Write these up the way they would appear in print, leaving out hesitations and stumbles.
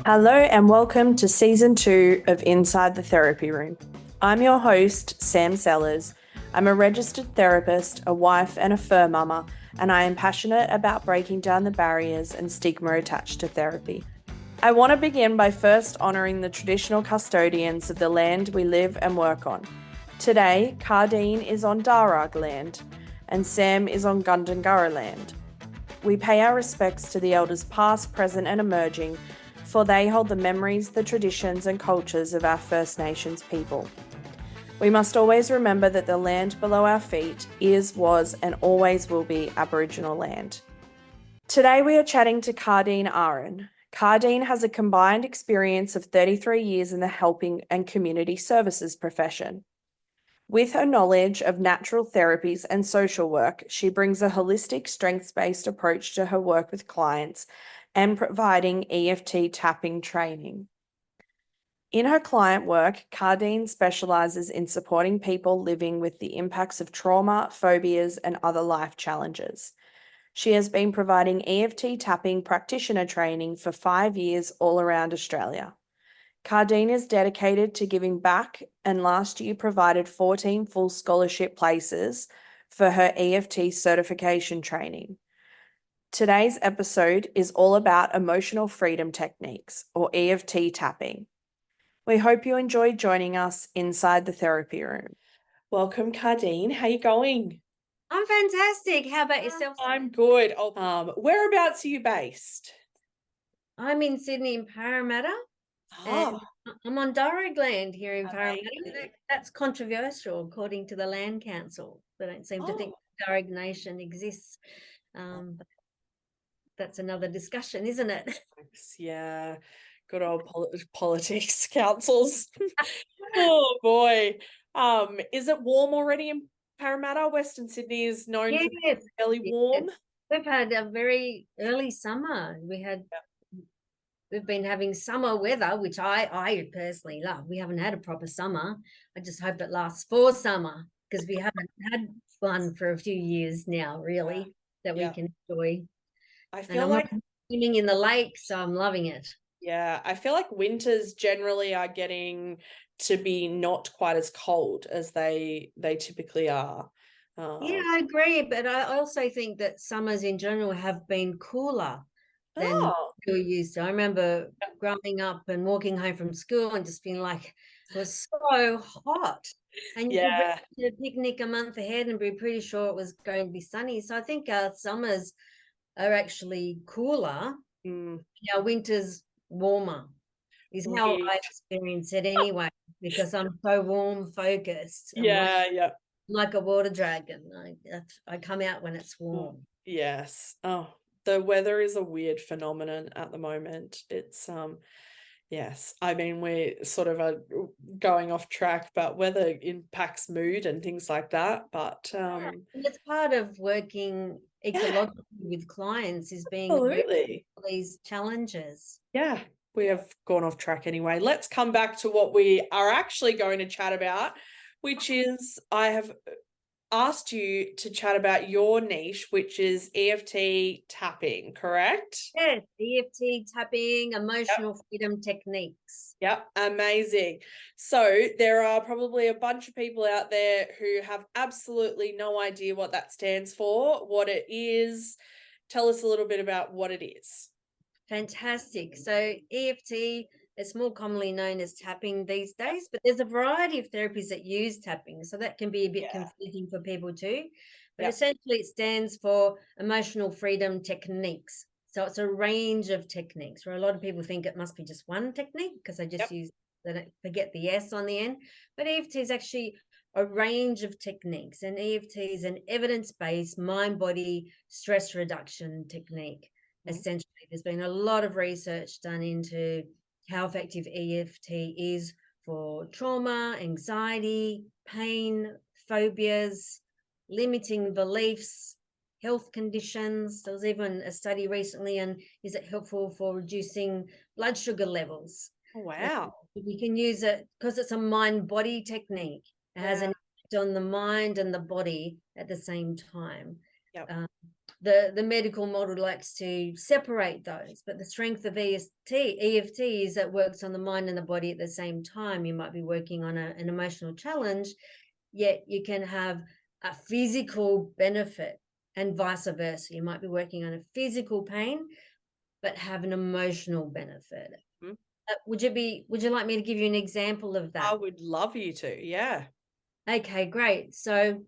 Hello and welcome to Season 2 of Inside the Therapy Room. I'm your host, Sam Sellers. I'm a registered therapist, a wife and a fur mama, and I am passionate about breaking down the barriers and stigma attached to therapy. I want to begin by first honouring the traditional custodians of the land we live and work on. Today, Khadine is on Darug land and Sam is on Gundungurra land. We pay our respects to the elders past, present and emerging, for they hold the memories, the traditions and cultures of our First Nations people. We must always remember that the land below our feet is, was and always will be Aboriginal land. Today we are chatting to Khadine Aaron. Khadine has a combined experience of 33 years in the helping and community services profession. With her knowledge of natural therapies and social work, she brings a holistic, strengths-based approach to her work with clients and providing EFT tapping training. In her client work, Khadine specialises in supporting people living with the impacts of trauma, phobias, and other life challenges. She has been providing EFT Tapping Practitioner Training for 5 years all around Australia. Khadine is dedicated to giving back and last year provided 14 full scholarship places for her EFT Certification training. Today's episode is all about emotional freedom techniques, or EFT tapping. We hope you enjoyed joining us inside the therapy room. Welcome, Khadine. How are you going? I'm fantastic. How about yourself? I'm good. Whereabouts are you based? I'm in Sydney in Parramatta. And I'm on Darug land here in Parramatta. That's controversial according to the Land Council. They don't seem to think Darug Nation exists. But that's another discussion, isn't it? Yeah, good old politics councils. Oh boy. Is it warm already in Parramatta? Western Sydney is known for being fairly warm. Yes. We've had a very early summer. We've been having summer weather, which I personally love. We haven't had a proper summer. I just hope it lasts for summer because we haven't had one for a few years now, really, that we can enjoy. I feel like swimming in the lake, so I'm loving it. Yeah, I feel like winters generally are getting to be not quite as cold as they typically are. Yeah, I agree, but I also think that summers in general have been cooler than we were used to. I remember growing up and walking home from school and just being like, it was so hot. And you could reach a picnic a month ahead and be pretty sure it was going to be sunny. So I think our summers are actually cooler. Our winters warmer is how I experience it anyway, because I'm so warm focused. Like a water dragon. I come out when it's warm. Yes. Oh, the weather is a weird phenomenon at the moment. It's yes. I mean, we're sort of going off track, but weather impacts mood and things like that. But and it's part of working ecologically with clients is being aware of these challenges. Yeah, we have gone off track anyway. Let's come back to what we are actually going to chat about, which is I have asked you to chat about your niche, which is EFT tapping, correct? Yes, EFT tapping, emotional freedom techniques. Yep, amazing. So there are probably a bunch of people out there who have absolutely no idea what that stands for, what it is. Tell us a little bit about what it is. Fantastic. So EFT is more commonly known as tapping these days, but there's a variety of therapies that use tapping. So that can be a bit confusing for people too. But essentially it stands for emotional freedom techniques. So it's a range of techniques where a lot of people think it must be just one technique because they just they don't forget the S on the end. But EFT is actually a range of techniques, and EFT is an evidence-based mind-body stress reduction technique. Essentially, there's been a lot of research done into how effective EFT is for trauma, anxiety, pain, phobias, limiting beliefs, health conditions. There was even a study recently on is it helpful for reducing blood sugar levels. Oh, wow. We can use it because it's a mind-body technique. It has an effect on the mind and the body at the same time. the medical model likes to separate those, but the strength of EFT is that works on the mind and the body at the same time. You might be working on an emotional challenge, yet you can have a physical benefit, and vice versa. You might be working on a physical pain, but have an emotional benefit. Mm-hmm. Would you like me to give you an example of that? I would love you to. Yeah. Okay, great. So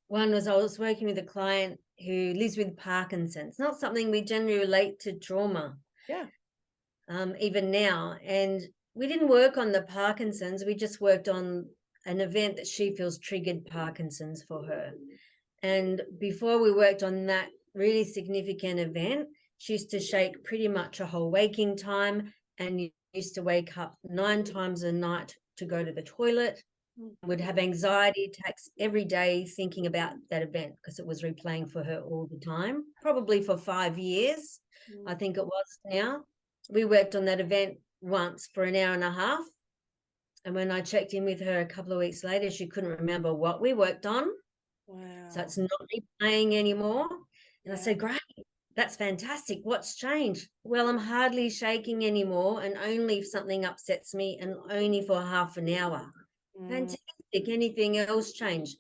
one was I was working with a client who lives with Parkinson's. Not something we generally relate to trauma. Yeah. Even now. And we didn't work on the Parkinson's. We just worked on an event that she feels triggered Parkinson's for her. And before we worked on that really significant event, she used to shake pretty much her whole waking time and used to wake up 9 times a night to go to the toilet. Would have anxiety attacks every day thinking about that event because it was replaying for her all the time, probably for 5 years, I think it was now. We worked on that event once for an hour and a half. And when I checked in with her a couple of weeks later, she couldn't remember what we worked on. Wow. So it's not replaying anymore. And I said, great, that's fantastic. What's changed? Well, I'm hardly shaking anymore, and only if something upsets me, and only for half an hour. Fantastic. Anything else change?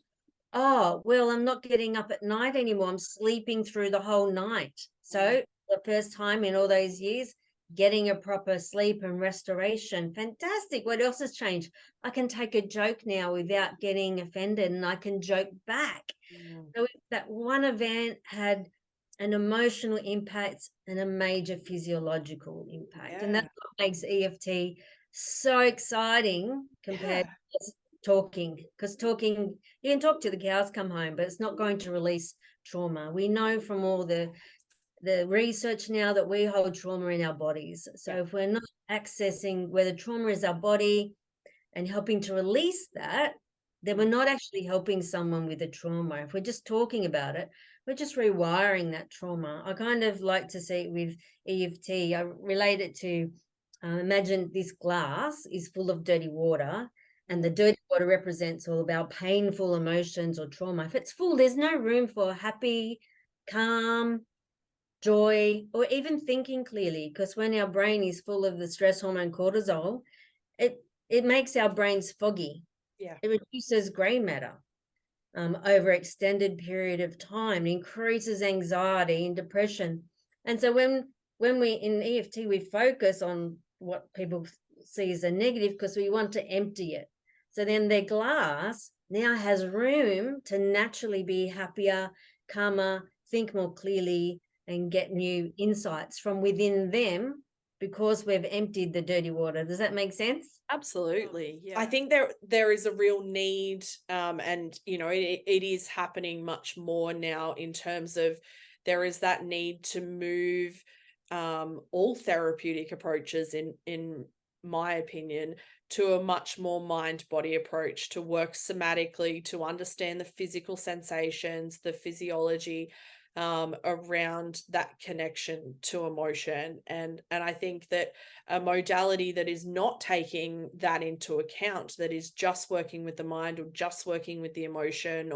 Oh, well, I'm not getting up at night anymore. I'm sleeping through the whole night. So the first time in all those years, getting a proper sleep and restoration. Fantastic. What else has changed? I can take a joke now without getting offended, and I can joke back. So that one event had an emotional impact and a major physiological impact. And that's what makes EFT so exciting compared to just talking, because talking, you can talk to the cows come home, but it's not going to release trauma. We know from all the research now that we hold trauma in our bodies. So if we're not accessing where the trauma is our body and helping to release that, then we're not actually helping someone with a trauma. If we're just talking about it, we're just rewiring that trauma. I kind of like to see it with EFT. I relate it to imagine this glass is full of dirty water, and the dirty water represents all of our painful emotions or trauma. If it's full, there's no room for happy, calm, joy, or even thinking clearly, because when our brain is full of the stress hormone cortisol, it makes our brains foggy. It reduces gray matter over extended period of time, increases anxiety and depression. And so when we in EFT, we focus on what people see as a negative because we want to empty it. So then their glass now has room to naturally be happier, calmer, think more clearly, and get new insights from within them because we've emptied the dirty water. Does that make sense? Absolutely. Yeah. I think there is a real need, and it is happening much more now in terms of there is that need to move all therapeutic approaches in my opinion to a much more mind-body approach, to work somatically, to understand the physical sensations, the physiology around that connection to emotion. And I think that a modality that is not taking that into account, that is just working with the mind or just working with the emotion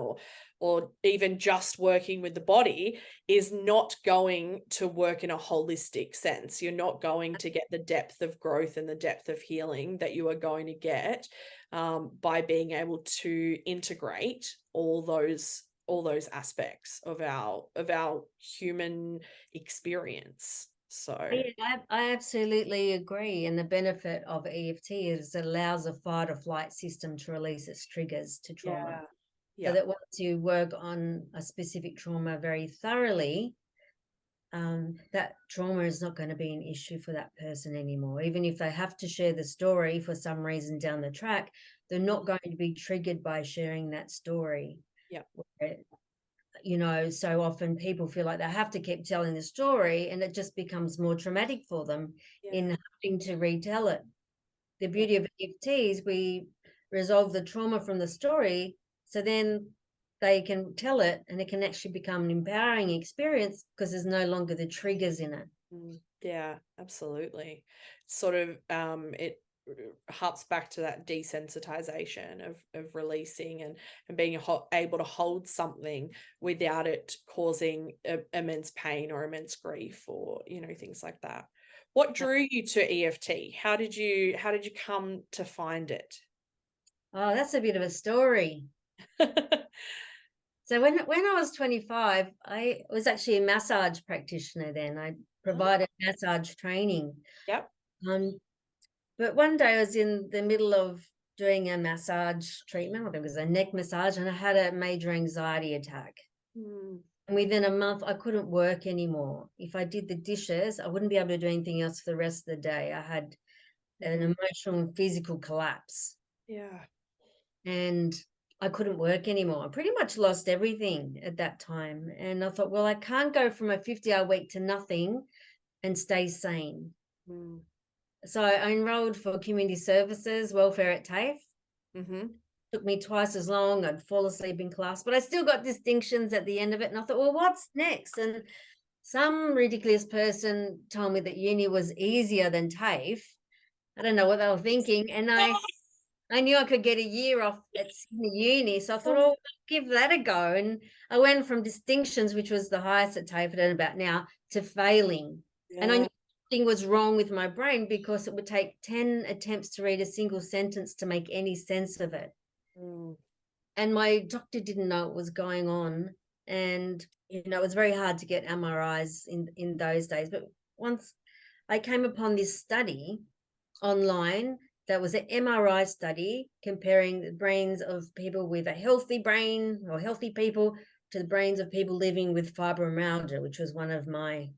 or even just working with the body, is not going to work in a holistic sense. You're not going to get the depth of growth and the depth of healing that you are going to get by being able to integrate all those aspects of our human experience. So I absolutely agree. And the benefit of EFT is it allows a fight or flight system to release its triggers to trauma. So that once you work on a specific trauma very thoroughly, that trauma is not going to be an issue for that person anymore. Even if they have to share the story for some reason down the track, they're not going to be triggered by sharing that story. So often people feel like they have to keep telling the story, and it just becomes more traumatic for them in having to retell it. The beauty of EFT is we resolve the trauma from the story, so then they can tell it and it can actually become an empowering experience because there's no longer the triggers in it. Yeah, absolutely. Sort of it harps back to that desensitization of releasing and being able to hold something without it causing immense pain or immense grief or, you know, things like that. What drew you to EFT? How did you come to find it? Oh, that's a bit of a story. So when I was 25, I was actually a massage practitioner then. I provided massage training. Yep. But one day I was in the middle of doing a massage treatment. I think it was a neck massage, and I had a major anxiety attack. Mm. And within a month, I couldn't work anymore. If I did the dishes, I wouldn't be able to do anything else for the rest of the day. I had an emotional and physical collapse. Yeah. And I couldn't work anymore. I pretty much lost everything at that time. And I thought, well, I can't go from a 50-hour week to nothing and stay sane. Mm. So I enrolled for community services, welfare at TAFE. Mm-hmm. Took me twice as long. I'd fall asleep in class, but I still got distinctions at the end of it. And I thought, well, what's next? And some ridiculous person told me that uni was easier than TAFE. I don't know what they were thinking. And I knew I could get a year off at Sydney Uni. So I thought, oh, I'll give that a go. And I went from distinctions, which was the highest at TAFE and about now, to failing. Yeah. And I knew something was wrong with my brain because it would take 10 attempts to read a single sentence to make any sense of it. Mm. And my doctor didn't know what was going on. And, you know, it was very hard to get MRIs in those days. But once I came upon this study online, that was an MRI study comparing the brains of people with a healthy brain or healthy people to the brains of people living with fibromyalgia, which was one of my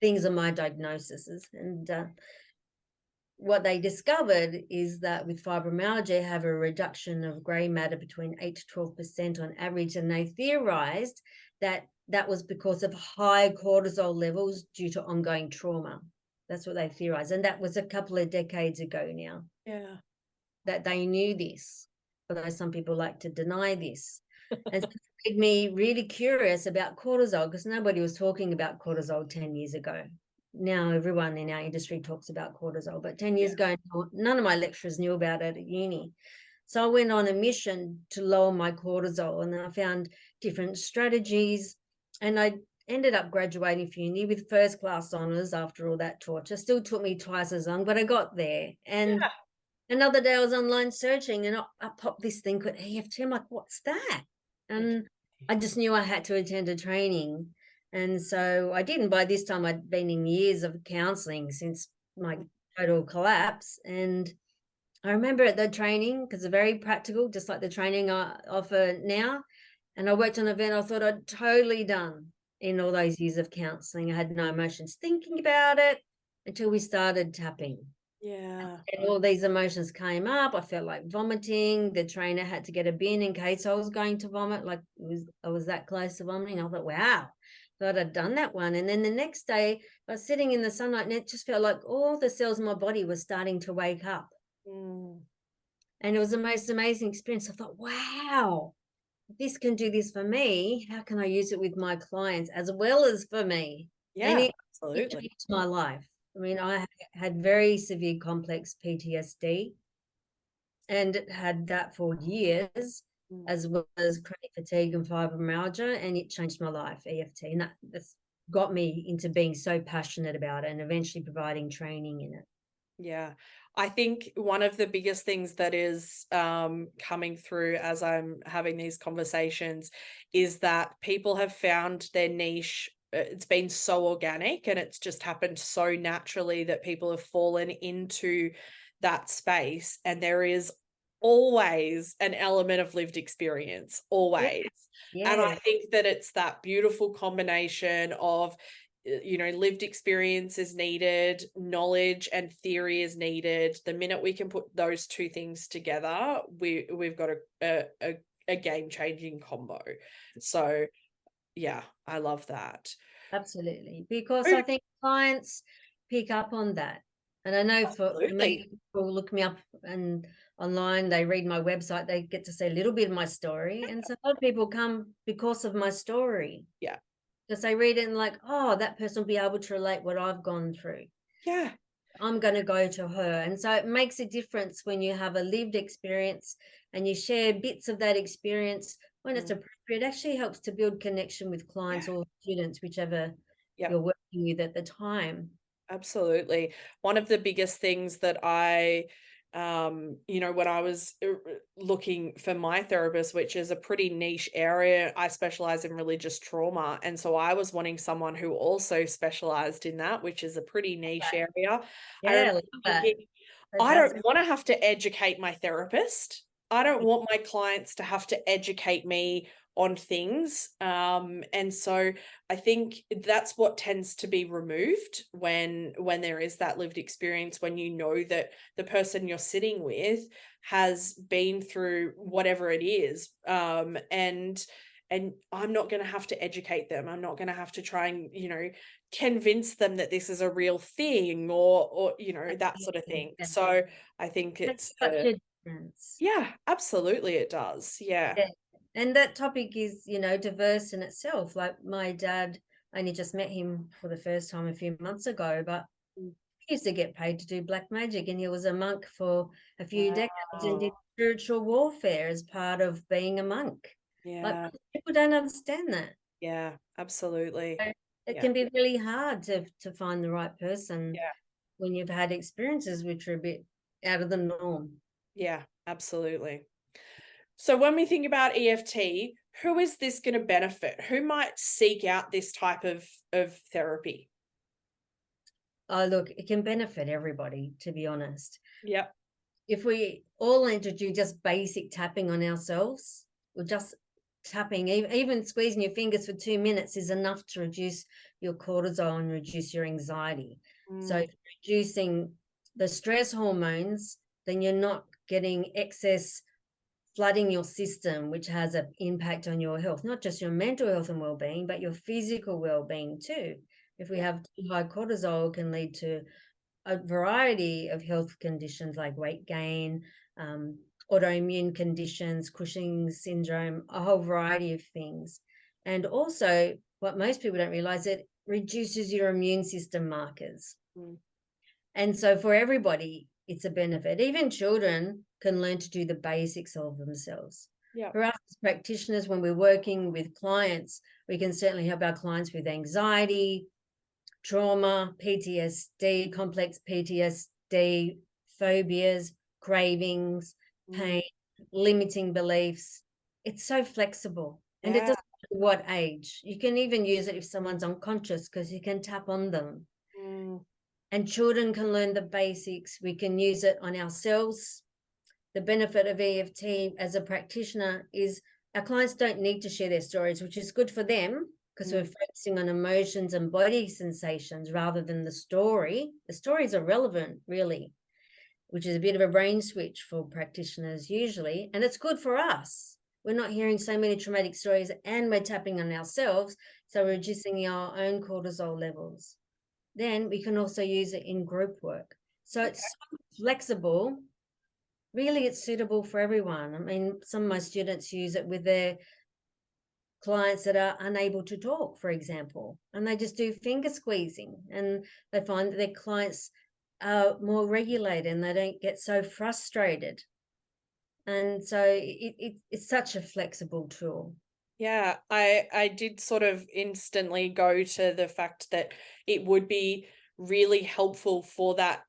things on my diagnoses. And what they discovered is that with fibromyalgia, have a reduction of grey matter between 8 to 12% on average. And they theorized that that was because of high cortisol levels due to ongoing trauma. That's what they theorized. And that was a couple of decades ago now. Yeah. That they knew this, although some people like to deny this. And so it made me really curious about cortisol because nobody was talking about cortisol 10 years ago. Now everyone in our industry talks about cortisol, but 10 years ago, none of my lecturers knew about it at uni. So I went on a mission to lower my cortisol, and I found different strategies, and I ended up graduating from uni with first class honours after all that torture. Still took me twice as long, but I got there. And another day I was online searching and I popped this thing called EFT. I'm like, what's that? And I just knew I had to attend a training. And so I did. And by this time I'd been in years of counselling since my total collapse. And I remember at the training, because they're very practical, just like the training I offer now. And I worked on an event I thought I'd totally done in all those years of counselling. I had no emotions thinking about it until we started tapping. Yeah. And all these emotions came up. I felt like vomiting. The trainer had to get a bin in case I was going to vomit. Like I was that close to vomiting. I thought, wow, thought I'd done that one. And then the next day I was sitting in the sunlight and it just felt like all the cells in my body were starting to wake up. Mm. And it was the most amazing experience. I thought, wow, if this can do this for me, how can I use it with my clients as well as for me? Yeah, and it absolutely. changed my life. I mean, I had very severe complex PTSD and had that for years, as well as chronic fatigue and fibromyalgia, and it changed my life, EFT. And that's got me into being so passionate about it and eventually providing training in it. Yeah. I think one of the biggest things that is coming through as I'm having these conversations is that people have found their niche. It's been so organic and it's just happened so naturally that people have fallen into that space. And there is always an element of lived experience, always. Yeah. And I think that it's that beautiful combination of, you know, lived experience is needed, knowledge and theory is needed. The minute we can put those two things together, we've got a game-changing combo. So yeah, I love that. Absolutely, because I think clients pick up on that. And I know for me, people look me up and online, they read my website, they get to see a little bit of my story. And so a lot of people come because of my story. Yeah. Because they read it and like, oh, that person will be able to relate what I've gone through. Yeah. I'm going to go to her. And so it makes a difference when you have a lived experience and you share bits of that experience when it's appropriate. It actually helps to build connection with clients or students, whichever you're working with at the time. Absolutely. One of the biggest things that I, when I was looking for my therapist, which is a pretty niche area, I specialize in religious trauma. And so I was wanting someone who also specialized in that, which is a pretty niche area. I Yeah, I remember love that. thinking, I don't want to have to educate my therapist. I don't want my clients to have to educate me on things. And so I think that's what tends to be removed when there is that lived experience, when you know that the person you're sitting with has been through whatever it is. And I'm not going to have to educate them. I'm not going to have to try and, convince them that this is a real thing or that sort of thing. Yeah. So I think it's such a difference. yeah, absolutely it does. Yeah. And that topic is, diverse in itself. Like my dad, I only just met him for the first time a few months ago, but he used to get paid to do black magic, and he was a monk for a few decades and did spiritual warfare as part of being a monk. Yeah. Like people don't understand that. Yeah, absolutely. So it can be really hard to find the right person when you've had experiences which are a bit out of the norm. Yeah, absolutely. So when we think about EFT, who is this going to benefit? Who might seek out this type of therapy? Oh, look, it can benefit everybody, to be honest. Yep. If we all need to do just basic tapping on ourselves, or just tapping, even squeezing your fingers for 2 minutes is enough to reduce your cortisol and reduce your anxiety. So if you're reducing the stress hormones, then you're not getting excess flooding your system, which has an impact on your health, not just your mental health and well-being, but your physical well-being too. If we have too high cortisol, it can lead to a variety of health conditions like weight gain, autoimmune conditions, Cushing's syndrome, a whole variety of things. And also, what most people don't realize, it reduces your immune system markers. And so for everybody, it's a benefit. Even children can learn to do the basics of themselves. For us as practitioners, when we're working with clients, we can certainly help our clients with anxiety, trauma, PTSD, complex PTSD, phobias, cravings, pain, limiting beliefs. It's so flexible. And it doesn't matter what age. You can even use it if someone's unconscious because you can tap on them. And children can learn the basics. We can use it on ourselves. The benefit of EFT as a practitioner is our clients don't need to share their stories, which is good for them because we're focusing on emotions and body sensations rather than the story. The stories are relevant, really, which is a bit of a brain switch for practitioners usually. And it's good for us. We're not hearing so many traumatic stories and we're tapping on ourselves. So we're reducing our own cortisol levels. Then we can also use it in group work. So it's so flexible. Really, it's suitable for everyone. I mean, some of my students use it with their clients that are unable to talk, for example, and they just do finger squeezing and they find that their clients are more regulated and they don't get so frustrated. And so it's such a flexible tool. Yeah, I did sort of instantly go to the fact that it would be really helpful for that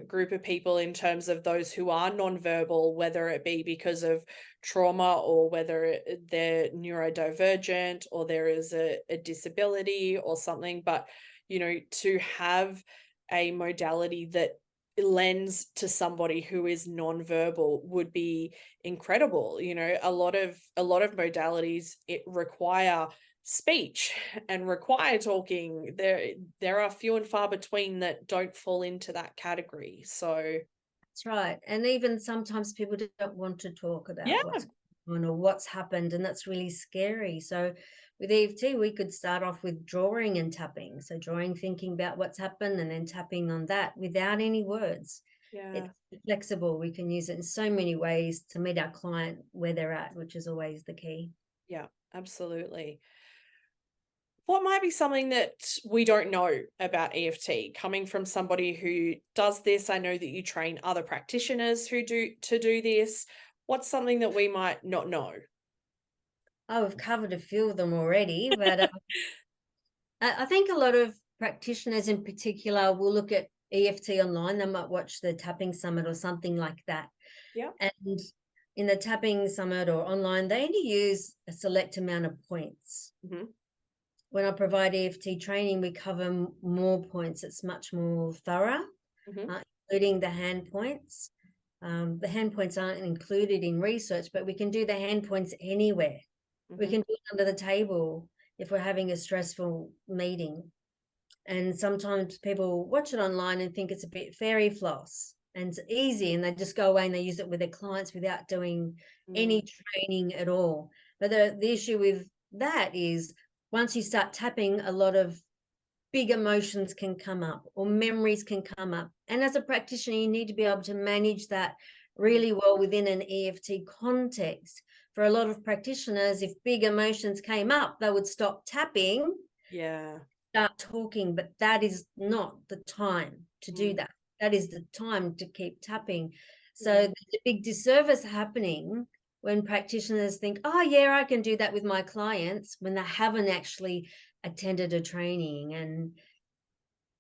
group of people in terms of those who are nonverbal, whether it be because of trauma or whether they're neurodivergent or there is a disability or something. But, to have a modality that lends to somebody who is nonverbal would be incredible. A lot of modalities it require speech and require talking. There are few and far between that don't fall into that category. So that's right. And even sometimes people don't want to talk about what's going on or what's happened, and that's really scary. So with EFT, we could start off with drawing and tapping. So drawing, thinking about what's happened, and then tapping on that without any words. It's flexible. We can use it in so many ways to meet our client where they're at, which is always the key. Yeah, absolutely. What might be something that we don't know about EFT coming from somebody who does this? I know that you train other practitioners who do this. What's something that we might not know? Oh, we've covered a few of them already, but I think a lot of practitioners in particular will look at EFT online. They might watch the Tapping Summit or something like that. Yeah. And in the Tapping Summit or online, they only use a select amount of points. Mm-hmm. When I provide EFT training, we cover more points. It's much more thorough, including the hand points. The hand points aren't included in research, but we can do the hand points anywhere. We can do it under the table if we're having a stressful meeting. And sometimes people watch it online and think it's a bit fairy floss and it's easy, and they just go away and they use it with their clients without doing any training at all. But the issue with that is once you start tapping, a lot of big emotions can come up or memories can come up. And as a practitioner, you need to be able to manage that really well within an EFT context. For a lot of practitioners, if big emotions came up, they would stop tapping, start talking, but that is not the time to do that. That is the time to keep tapping. So there's a big disservice happening when practitioners think, oh yeah, I can do that with my clients, when they haven't actually attended a training. And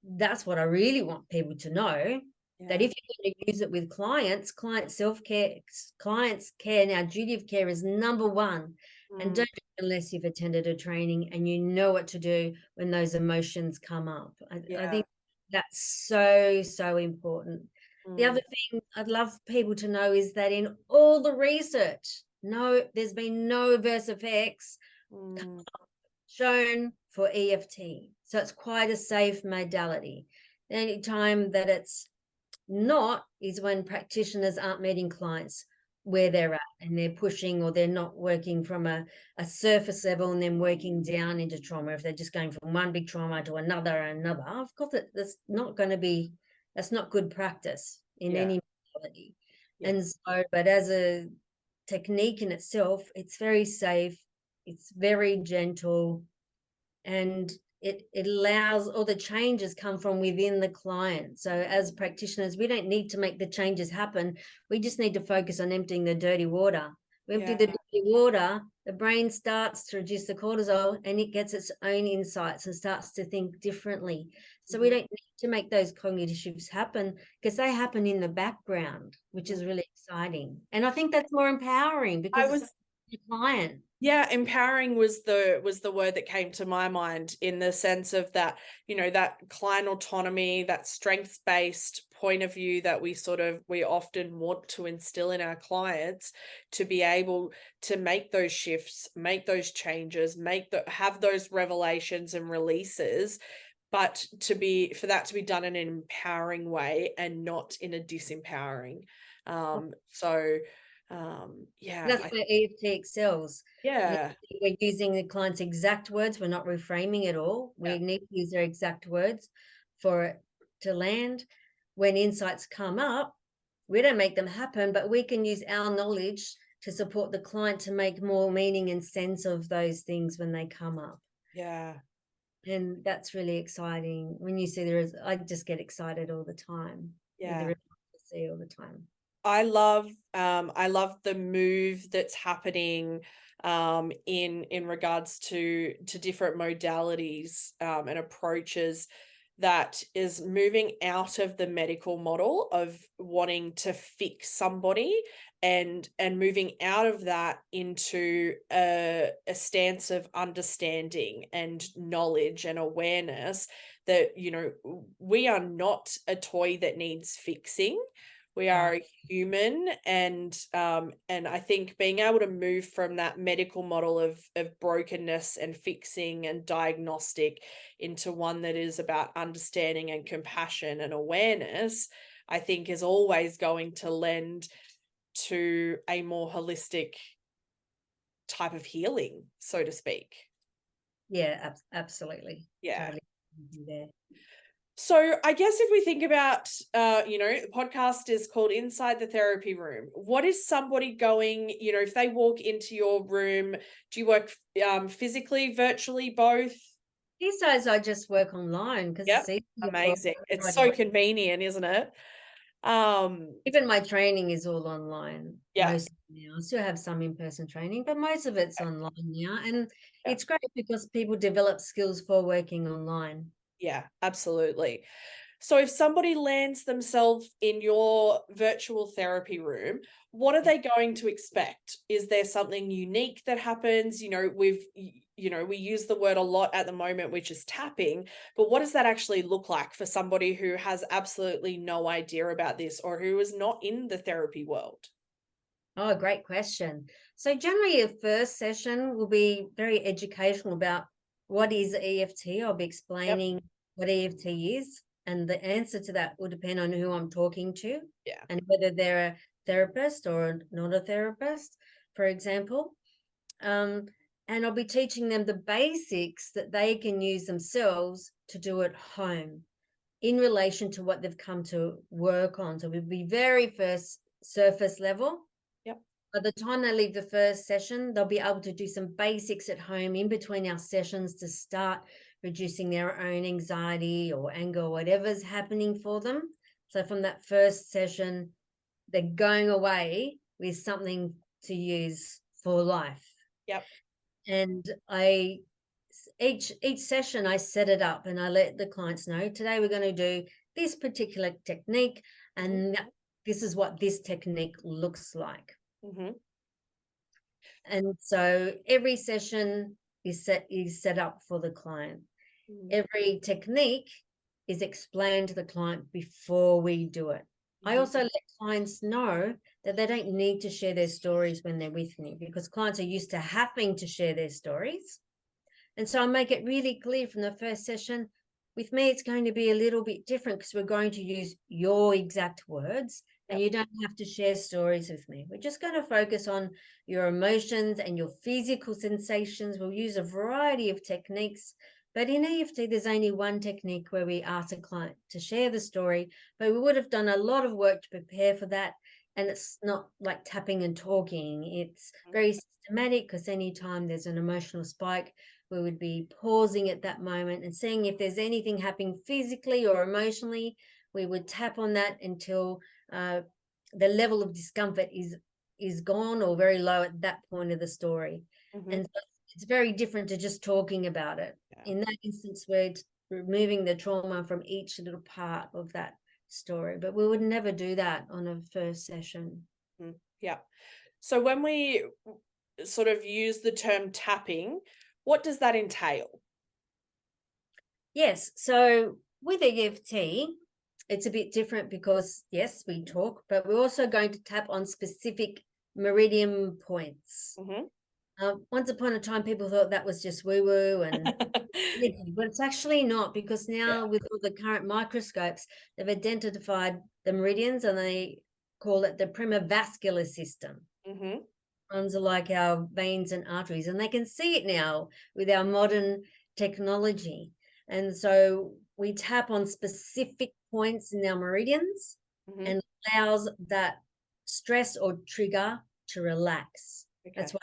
that's what I really want people to know, that if you're going to use it with clients, client self-care, clients care, and our duty of care is number one. And don't do it unless you've attended a training and you know what to do when those emotions come up. I think that's so important. The other thing I'd love people to know is that in all the research, there's been no adverse effects shown for EFT. So it's quite a safe modality. The only time that it's not is when practitioners aren't meeting clients where they're at and they're pushing, or they're not working from a surface level and then working down into trauma. If they're just going from one big trauma to another, of course, that's not good practice in any modality. And so, but as a technique in itself, it's very safe, it's very gentle, and it allows all the changes come from within the client. So as practitioners, we don't need to make the changes happen. We just need to focus on emptying the dirty water. We empty the dirty water, the brain starts to reduce the cortisol and it gets its own insights and starts to think differently. So we don't need to make those cognitive shifts happen, because they happen in the background, which is really exciting. And I think that's more empowering because it's the client. Yeah, empowering was the word that came to my mind, in the sense of that, that client autonomy, that strengths-based point of view that we often want to instill in our clients, to be able to make those shifts, make those changes, have those revelations and releases, but for that to be done in an empowering way and not in a disempowering. That's where EFT excels. We're using the client's exact words. We're not reframing at all. We need to use their exact words for it to land. When insights come up, we don't make them happen, but we can use our knowledge to support the client to make more meaning and sense of those things when they come up. And that's really exciting. When you see I just get excited all the time. With the results I see all the time. I love the move that's happening in regards to different modalities and approaches, that is moving out of the medical model of wanting to fix somebody, and moving out of that into a stance of understanding and knowledge and awareness that, we are not a toy that needs fixing. We are human, and I think being able to move from that medical model of brokenness and fixing and diagnostic into one that is about understanding and compassion and awareness, I think is always going to lend to a more holistic type of healing, so to speak. Yeah, absolutely. Yeah. Totally there. So I guess if we think about, the podcast is called Inside the Therapy Room. What is somebody going, if they walk into your room, do you work physically, virtually, both? These days I just work online because Yep. it's easier for Amazing. It's so everybody. convenient, isn't it? Even my training is all online. Yeah. Most now. I still have some in-person training, but most of it's online now. And Yeah. it's great because people develop skills for working online. Yeah, absolutely. So if somebody lands themselves in your virtual therapy room, what are they going to expect? Is there something unique that happens? We use the word a lot at the moment, which is tapping, but what does that actually look like for somebody who has absolutely no idea about this or who is not in the therapy world? Oh, great question. So generally a first session will be very educational about what is EFT. I'll be Yep. explaining what EFT is, and the answer to that will depend on who I'm talking to. Yeah. And whether they're a therapist or not a therapist, for example. And I'll be teaching them the basics that they can use themselves to do at home in relation to what they've come to work on. So we'll be very first surface level. Yep. By the time they leave the first session, they'll be able to do some basics at home in between our sessions to start reducing their own anxiety or anger or whatever's happening for them. So from that first session, they're going away with something to use for life. Yep. And each session I set it up and I let the clients know today we're going to do this particular technique, and this is what this technique looks like. Mm-hmm. And so every session is set up for the client. Every technique is explained to the client before we do it. I also let clients know that they don't need to share their stories when they're with me, because clients are used to having to share their stories. And so I make it really clear from the first session, with me, it's going to be a little bit different because we're going to use your exact words and you don't have to share stories with me. We're just going to focus on your emotions and your physical sensations. We'll use a variety of techniques. But in EFT, there's only one technique where we ask a client to share the story, but we would have done a lot of work to prepare for that. And it's not like tapping and talking. It's very systematic because anytime there's an emotional spike, we would be pausing at that moment and seeing if there's anything happening physically or emotionally. We would tap on that until the level of discomfort is gone or very low at that point of the story. And so it's very different to just talking about it. In that instance, we're removing the trauma from each little part of that story, but we would never do that on a first session. Yeah. So when we sort of use the term tapping, what does that entail? Yes. So with EFT, it's a bit different because, yes, we talk, but we're also going to tap on specific meridian points. Once upon a time, people thought that was just woo-woo and but it's actually not, because now with all the current microscopes, they've identified the meridians and they call it the primovascular system. Ones are like our veins and arteries, and they can see it now with our modern technology. And so we tap on specific points in our meridians and allows that stress or trigger to relax. That's why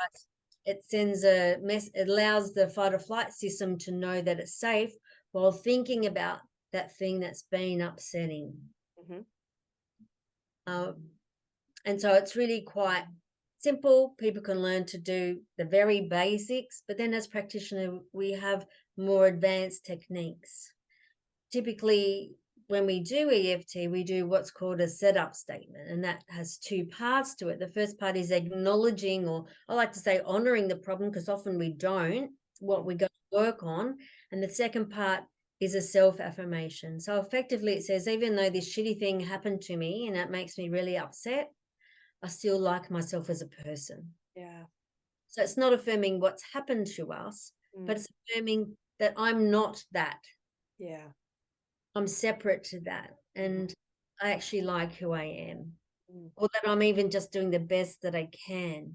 it sends it allows the fight or flight system to know that it's safe while thinking about that thing that's been upsetting. And so it's really quite simple. People can learn to do the very basics, but then as practitioner, we have more advanced techniques. Typically, when we do EFT, we do what's called a setup statement, and that has two parts to it. The first part is acknowledging, or I like to say honoring the problem, because often we don't, what we're going to work on. And the second part is a self-affirmation. So effectively it says, even though this shitty thing happened to me and that makes me really upset, I still like myself as a person. Yeah. So it's not affirming what's happened to us, but it's affirming that I'm not that. Yeah. I'm separate to that. And I actually like who I am, or that I'm even just doing the best that I can.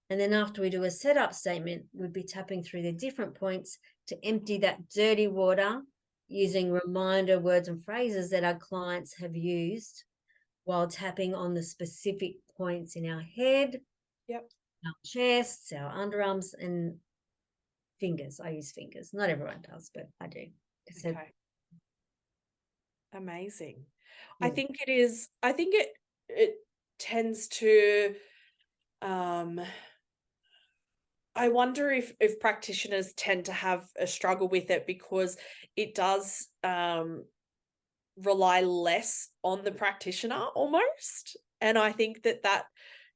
And then after we do a setup statement, we'd be tapping through the different points to empty that dirty water using reminder words and phrases that our clients have used while tapping on the specific points in our head, our chests, our underarms, and fingers. I use fingers. Not everyone does, but I do. So, Okay. Amazing. yeah. I think it tends to I wonder if practitioners tend to have a struggle with it because it does rely less on the practitioner almost. And I think that,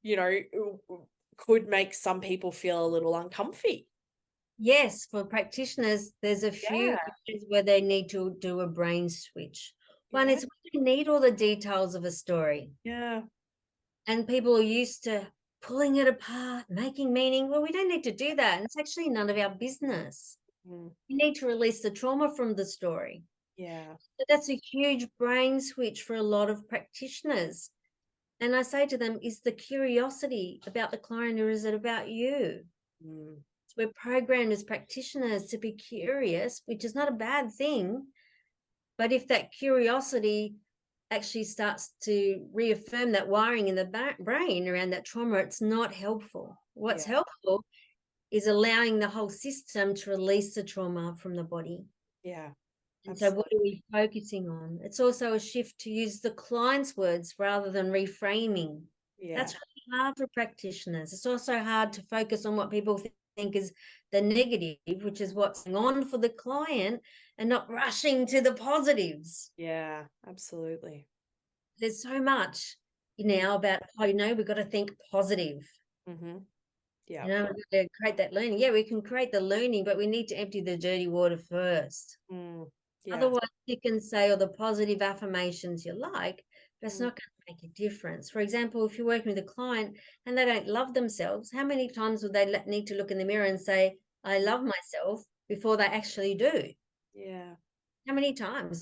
you know, could make some people feel a little uncomfy. Yes, for practitioners, there's a few Yeah. areas where they need to do a brain switch. One Yeah. is we need all the details of a story. Yeah. And people are used to pulling it apart, making meaning. Well, we don't need to do that. And it's actually none of our business. Mm, You need to release the trauma from the story. yeah. So that's a huge brain switch for a lot of practitioners. And I say to them, is the curiosity about the client or is it about you? Mm, So we're programmed as practitioners to be curious, which is not a bad thing. But if that curiosity actually starts to reaffirm that wiring in the brain around that trauma, it's not helpful. What's yeah. helpful is allowing the whole system to release the trauma from the body. Yeah. And so what Absolutely. are we focusing on? It's also a shift to use the client's words rather than reframing. Yeah. That's really hard for practitioners. It's also hard to focus on what people think is the negative, which is what's going on for the client, and not rushing to the positives. Yeah. Absolutely. There's so much now about, we've got to think positive. Mm-hmm. Yeah. We've got to create that learning. Yeah, we can create the learning, but we need to empty the dirty water first. Mm, yeah. Otherwise, you can say all the positive affirmations you like, but it's Mm, not going to make a difference. For example, if you're working with a client and they don't love themselves, how many times would they need to look in the mirror and say, I love myself, before they actually do? yeah. How many times?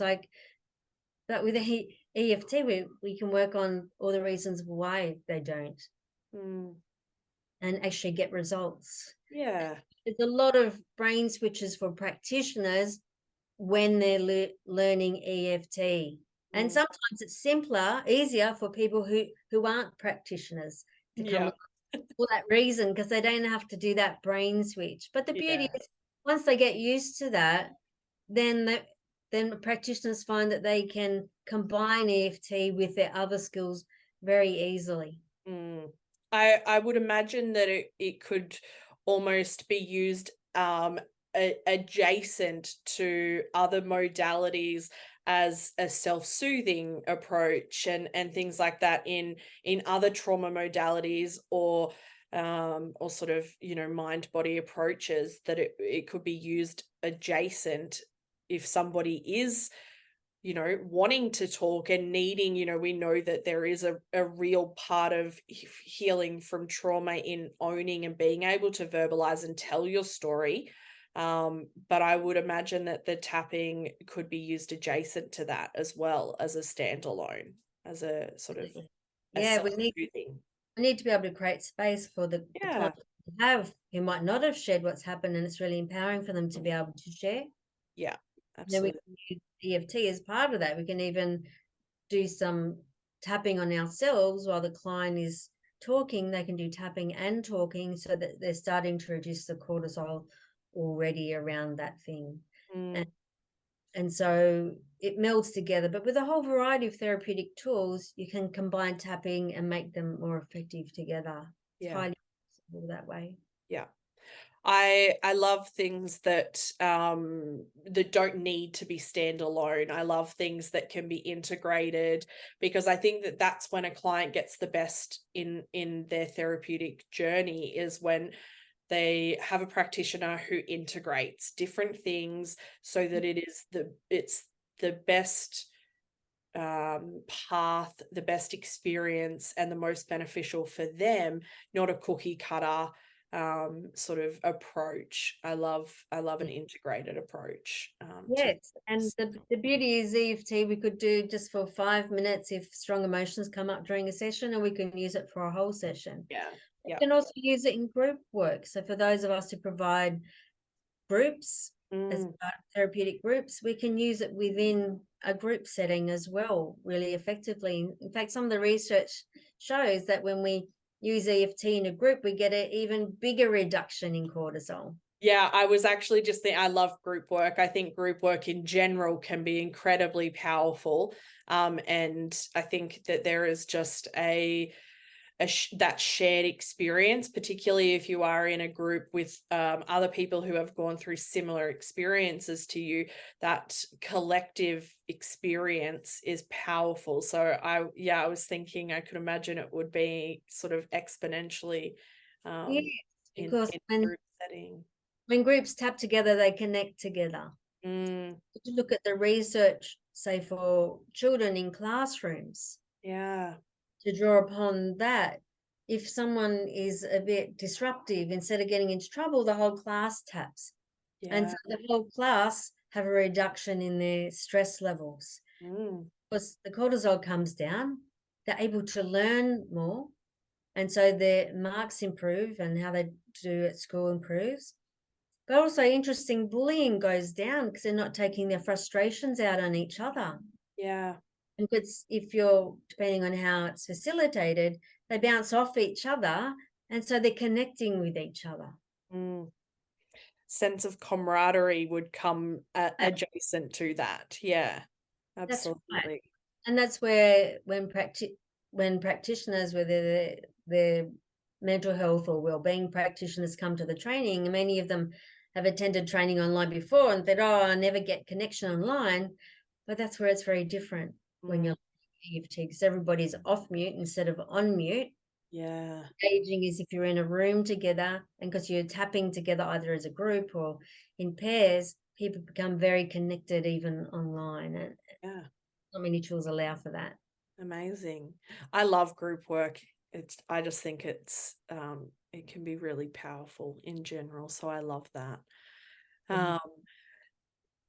But with EFT, we can work on all the reasons why they don't Mm, and actually get results. yeah. There's a lot of brain switches for practitioners when they're learning EFT. And Mm, sometimes it's simpler, easier for people who aren't practitioners to come yeah. for that reason, because they don't have to do that brain switch. But the beauty Yeah. is, once they get used to that, then the practitioners find that they can combine EFT with their other skills very easily. Mm. I would imagine that it could almost be used adjacent to other modalities as a self-soothing approach and things like that in other trauma modalities or sort of, you know, mind body approaches, that it could be used adjacent if somebody is, you know, wanting to talk and needing, you know, we know that there is a real part of healing from trauma in owning and being able to verbalize and tell your story. But I would imagine that the tapping could be used adjacent to that as well as a standalone, as a sort of a Yeah, we self-soothing. need to be able to create space for the Yeah, client to have, who might not have shared what's happened, and it's really empowering for them to be able to share. yeah, Then we absolutely. can use EFT as part of that. We can even do some tapping on ourselves while the client is talking. They can do tapping and talking, so that they're starting to reduce the cortisol already around that thing. Mm, And so it melds together. But with a whole variety of therapeutic tools, you can combine tapping and make them more effective together. It's yeah, highly possible that way. yeah. I love things that don't need to be standalone. I love things that can be integrated, because I think that that's when a client gets the best in their therapeutic journey, is when they have a practitioner who integrates different things so that it's the best path, the best experience, and the most beneficial for them, not a cookie cutter sort of approach. I love an integrated approach to Yes, and the beauty is EFT we could do just for 5 minutes if strong emotions come up during a session, or we can use it for a whole session. yeah, We yeah. can also use it in group work. So for those of us who provide groups as Mm, therapeutic groups, we can use it within a group setting as well, really effectively. In fact, some of the research shows that when we use EFT in a group, we get an even bigger reduction in cortisol. Yeah, I was actually just thinking, I love group work. I think group work in general can be incredibly powerful. And I think that there is just that shared experience, particularly if you are in a group with other people who have gone through similar experiences to you. That collective experience is powerful. So I was thinking I could imagine it would be sort of exponentially Yes, because in when group setting. when groups tap together, they connect together. Mm, If you look at the research, say for children in classrooms, yeah, to draw upon that, if someone is a bit disruptive, instead of getting into trouble, the whole class taps. And yeah. so the whole class have a reduction in their stress levels. Mm, Because the cortisol comes down, they're able to learn more. And so their marks improve and how they do at school improves. But also, interesting, bullying goes down because they're not taking their frustrations out on each other. yeah. And it's, if you're, depending on how it's facilitated, they bounce off each other. And so they're connecting with each other. Mm. Sense of camaraderie would come adjacent to that. Yeah, That's right. absolutely. And that's where when practitioners, whether they're mental health or wellbeing practitioners, come to the training, many of them have attended training online before and thought, oh, I never get connection online. But that's where it's very different when Mm, you're EFT, because everybody's off mute instead of on mute. yeah, Engaging is if you're in a room together, and because you're tapping together either as a group or in pairs, people become very connected even online. And yeah. not many tools allow for that. Amazing. I love group work. I just think it can be really powerful in general. So I love that. Mhm. Um,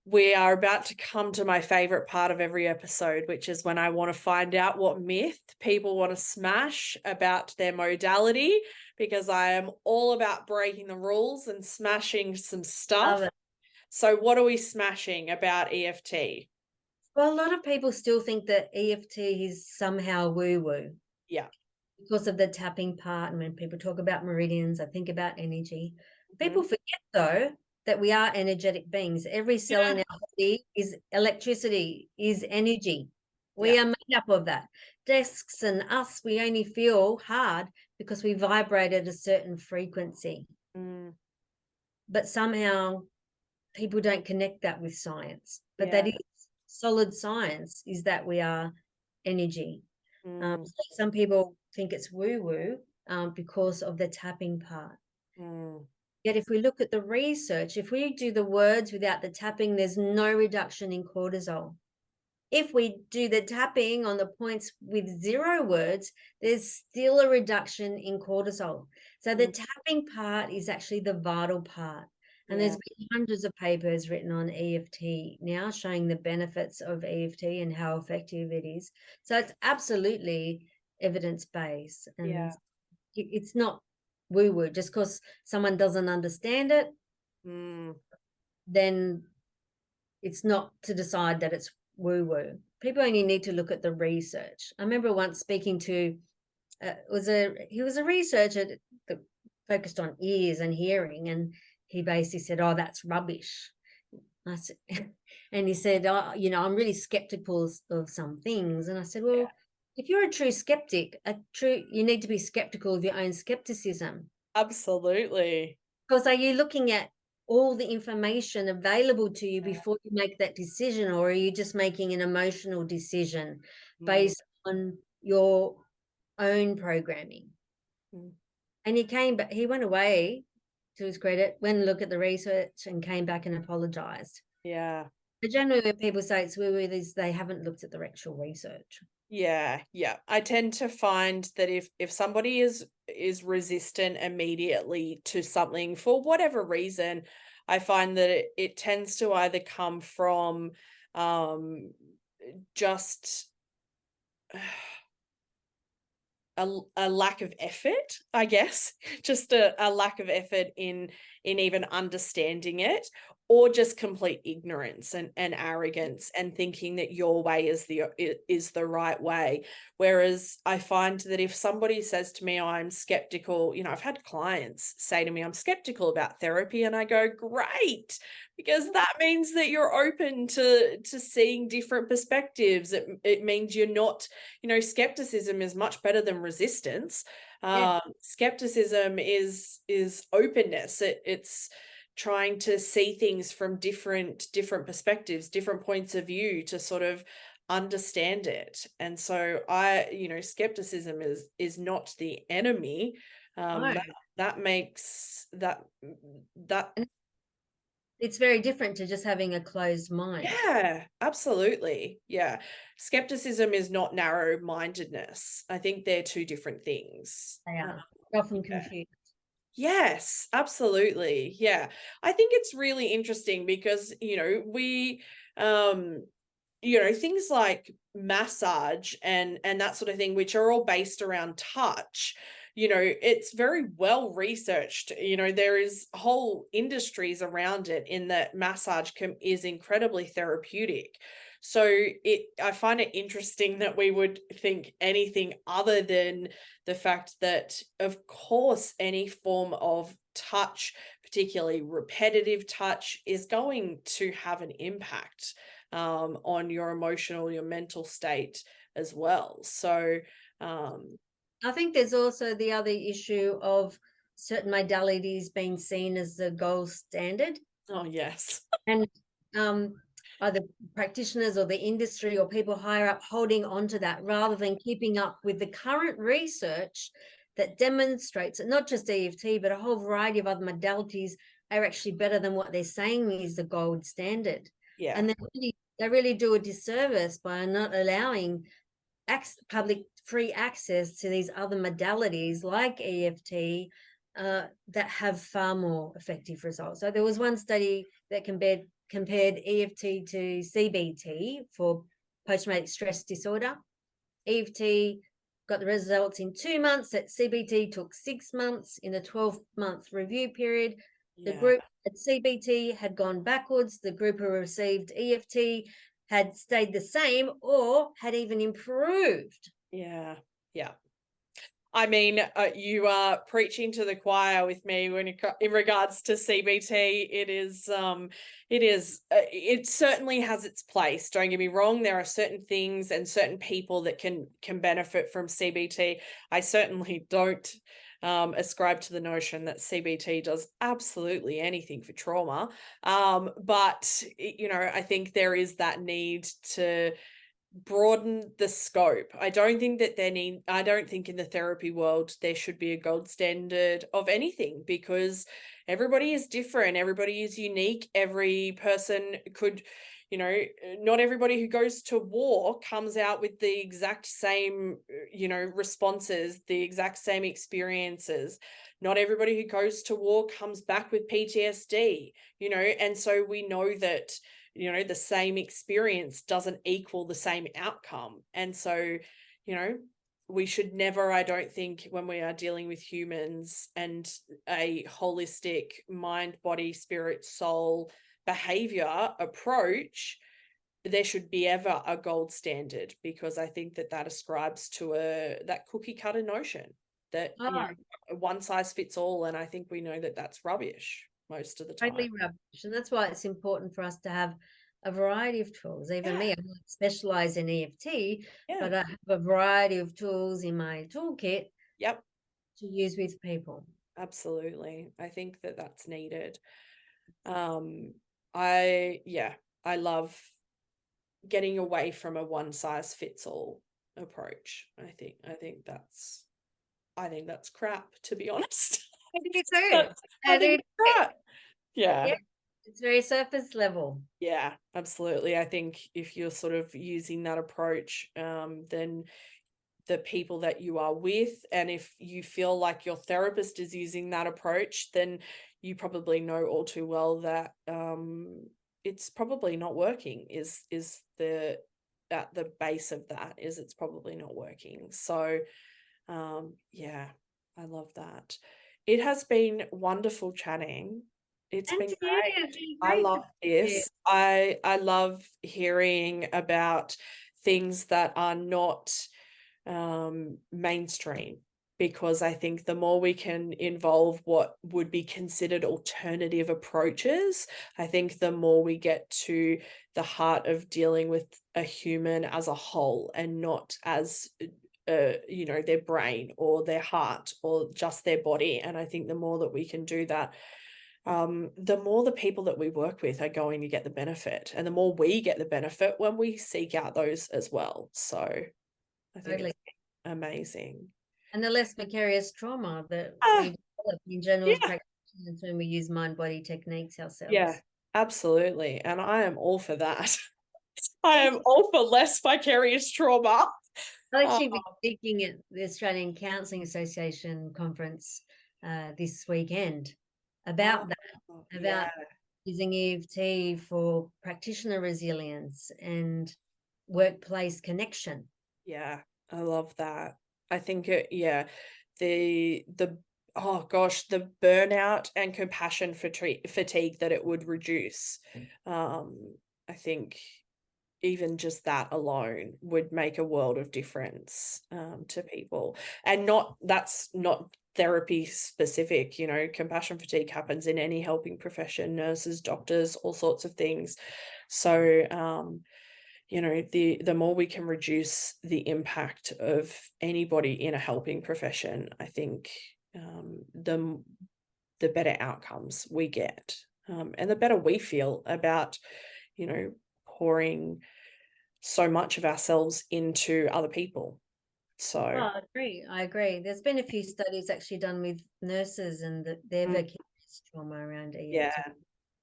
we are about to come to my favorite part of every episode, which is when I want to find out what myth people want to smash about their modality, because I am all about breaking the rules and smashing some Love stuff. it. So what are we smashing about EFT? Well, a lot of people still think that EFT is somehow woo-woo Yeah. because of the tapping part. And when people talk about meridians, I think about energy. People Mhm. forget, though, that we are energetic beings. Every cell in Yeah. our body is electricity, is energy. We Yeah. are made up of that. Desks and us, we only feel hard because we vibrate at a certain frequency. Mm, But somehow people don't connect that with science. But that yeah. is solid science, is that we are energy. Mm, So some people think it's woo-woo because of the tapping part. mm, Yet if we look at the research, if we do the words without the tapping, there's no reduction in cortisol. If we do the tapping on the points with 0 words, there's still a reduction in cortisol. So the mm, tapping part is actually the vital part. And yeah. there's been hundreds of papers written on EFT now showing the benefits of EFT and how effective it is. So it's absolutely evidence-based, and Yeah. it's not woo-woo. Just because someone doesn't understand it, Mm, then it's not to decide that it's woo-woo. People only need to look at the research. I remember once speaking to he was a researcher that focused on ears and hearing, and he basically said, "Oh, that's rubbish." I said, and he said, "Oh, I'm really skeptical of some things." And I said, yeah. "Well, if you're a true skeptic, you need to be skeptical of your own skepticism. Absolutely. Because are you looking at all the information available to you Yeah. before you make that decision, or are you just making an emotional decision Mm, based on your own programming?" mm, And he went away, to his credit, went and looked at the research and came back and apologized. yeah. But generally, when people say it's woo-woo, they haven't looked at the actual research. Yeah. Yeah. I tend to find that if somebody is resistant immediately to something for whatever reason, I find that it tends to either come from um just a lack of effort, I guess, just a lack of effort in even understanding it, or just complete ignorance and arrogance and thinking that your way is the right way. Whereas I find that if somebody says to me, I'm skeptical, I've had clients say to me, I'm skeptical about therapy, and I go, great, because that means that you're open to seeing different perspectives. It means you're not, skepticism is much better than resistance. Skepticism is openness. It's trying to see things from different perspectives, different points of view, to sort of understand it. And so skepticism is not the enemy. No. That makes that It's very different to just having a closed mind. yeah, absolutely. Yeah. Skepticism is not narrow-mindedness. I think they're two different things. They are often confused. Yes, absolutely. Yeah. I think it's really interesting because, we things like massage and that sort of thing, which are all based around touch, it's very well researched. There is whole industries around it, in that massage is incredibly therapeutic. So I find it interesting that we would think anything other than the fact that, of course, any form of touch, particularly repetitive touch, is going to have an impact on your emotional, your mental state as well. So I think there's also the other issue of certain modalities being seen as the gold standard. oh yes. And either practitioners or the industry or people higher up holding on to that, rather than keeping up with the current research that demonstrates that not just EFT, but a whole variety of other modalities are actually better than what they're saying is the gold standard. Yeah. And they really do a disservice by not allowing public free access to these other modalities like EFT that have far more effective results. So there was one study that compared EFT to CBT for post-traumatic stress disorder. EFT got the results in 2 months. That CBT took 6 months in a 12-month review period. The group at CBT had gone backwards. The group who received EFT had stayed the same or had even improved. Yeah. I mean, you are preaching to the choir with me in regards to CBT. It certainly has its place. Don't get me wrong. There are certain things and certain people that can benefit from CBT. I certainly don't ascribe to the notion that CBT does absolutely anything for trauma. But I think there is that need to broaden the scope. I don't think in the therapy world there should be a gold standard of anything, because everybody is different, everybody is unique. Every person could, not everybody who goes to war comes out with the exact same, responses, the exact same experiences. Not everybody who goes to war comes back with PTSD, and so we know that the same experience doesn't equal the same outcome. And so, we should never, I don't think, when we are dealing with humans and a holistic mind, body, spirit, soul, behavior approach, there should be ever a gold standard, because I think that ascribes to that cookie cutter notion that one size fits all. And I think we know that that's rubbish most of the time. Totally rubbish. And that's why it's important for us to have a variety of tools. Even me, I don't specialize in EFT, but I have a variety of tools in my toolkit to use with people. Absolutely. I think that that's needed. I love getting away from a one size fits all approach. I think that's crap, to be honest. I think it's too. I think it's crap. Yeah. It's very surface level. Yeah, absolutely. I think if you're sort of using that approach, then the people that you are with, and if you feel like your therapist is using that approach, then you probably know all too well that it's probably not working. Is the at the base of that is it's probably not working. So I love that. It has been wonderful chatting. It's And been to great. you, it's been I great love to meet you. this. I love hearing about things that are not mainstream, because I think the more we can involve what would be considered alternative approaches, I think the more we get to the heart of dealing with a human as a whole, and not as their brain or their heart or just their body. And I think the more that we can do that, the more the people that we work with are going to get the benefit, and the more we get the benefit when we seek out those as well. So I think Totally. it's amazing. And the less vicarious trauma that Ah, we develop in general as yeah, practitioners when we use mind-body techniques yeah, ourselves. absolutely. And I am all for that. I am all for less vicarious trauma. I'll Uh, actually be speaking at the Australian Counselling Association conference this weekend about that, yeah, about using EFT for practitioner resilience and workplace connection. yeah, I love that. I think the oh gosh, the burnout and compassion fatigue that it would reduce. I think even just that alone would make a world of difference to people. And that's not therapy specific. Compassion fatigue happens in any helping profession, nurses, doctors, all sorts of things. So the more we can reduce the impact of anybody in a helping profession, I think the better outcomes we get, and the better we feel about pouring so much of ourselves into other people. So I agree. I agree. There's been a few studies actually done with nurses and their vicarious trauma around yeah, EFT,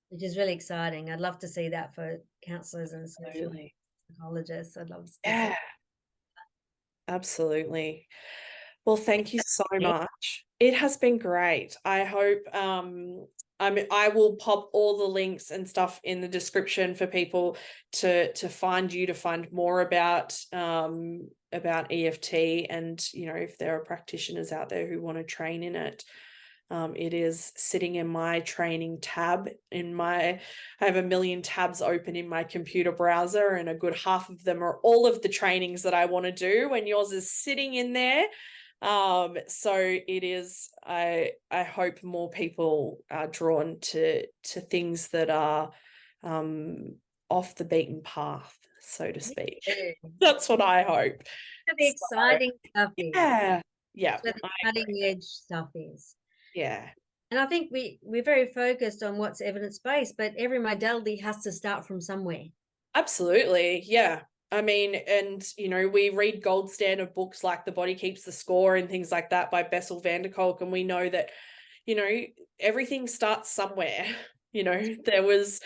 which is really exciting. I'd love to see that for counsellors and social absolutely. psychologists. I'd love to see. Yeah, absolutely. Well, thank you so Yeah. much. It has been great. I hope I will pop all the links and stuff in the description for people to find you, to find more about EFT, and if there are practitioners out there who want to train in it. It is sitting in my training tab I have a million tabs open in my computer browser, and a good half of them are all of the trainings that I want to do, and yours is sitting in there. So it is, I hope more people are drawn to things that are off the beaten path, so to speak. That's what I hope. Where the exciting stuff is. Yeah. Yeah. Where the cutting edge stuff is. Yeah. And I think we're very focused on what's evidence-based, but every modality has to start from somewhere. Absolutely. Yeah. I mean, and we read gold standard books like The Body Keeps the Score and things like that by Bessel van der Kolk, and we know that everything starts somewhere. There was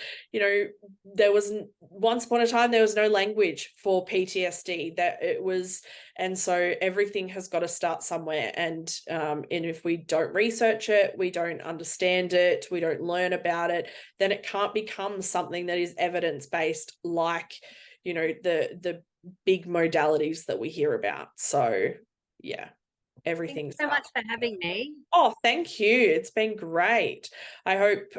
once upon a time there was no language for PTSD. And so everything has got to start somewhere. And if we don't research it, we don't understand it, we don't learn about it, then it can't become something that is evidence-based, like the big modalities that we hear about. So yeah, everything. Thank you so much for having me. Oh, thank you. It's been great. I hope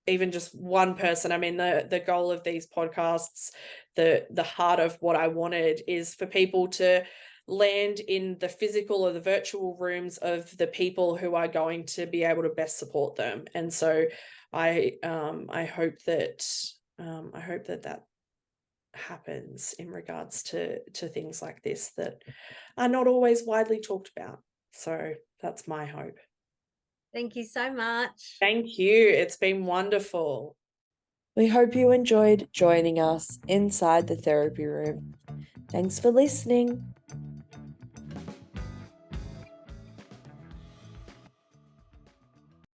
even just one person, I mean, the goal of these podcasts, the heart of what I wanted is for people to land in the physical or the virtual rooms of the people who are going to be able to best support them. And so I hope that that happens in regards to things like this that are not always widely talked about. So that's my hope. Thank you so much. Thank you. It's been wonderful. We hope you enjoyed joining us inside the therapy room. Thanks for listening.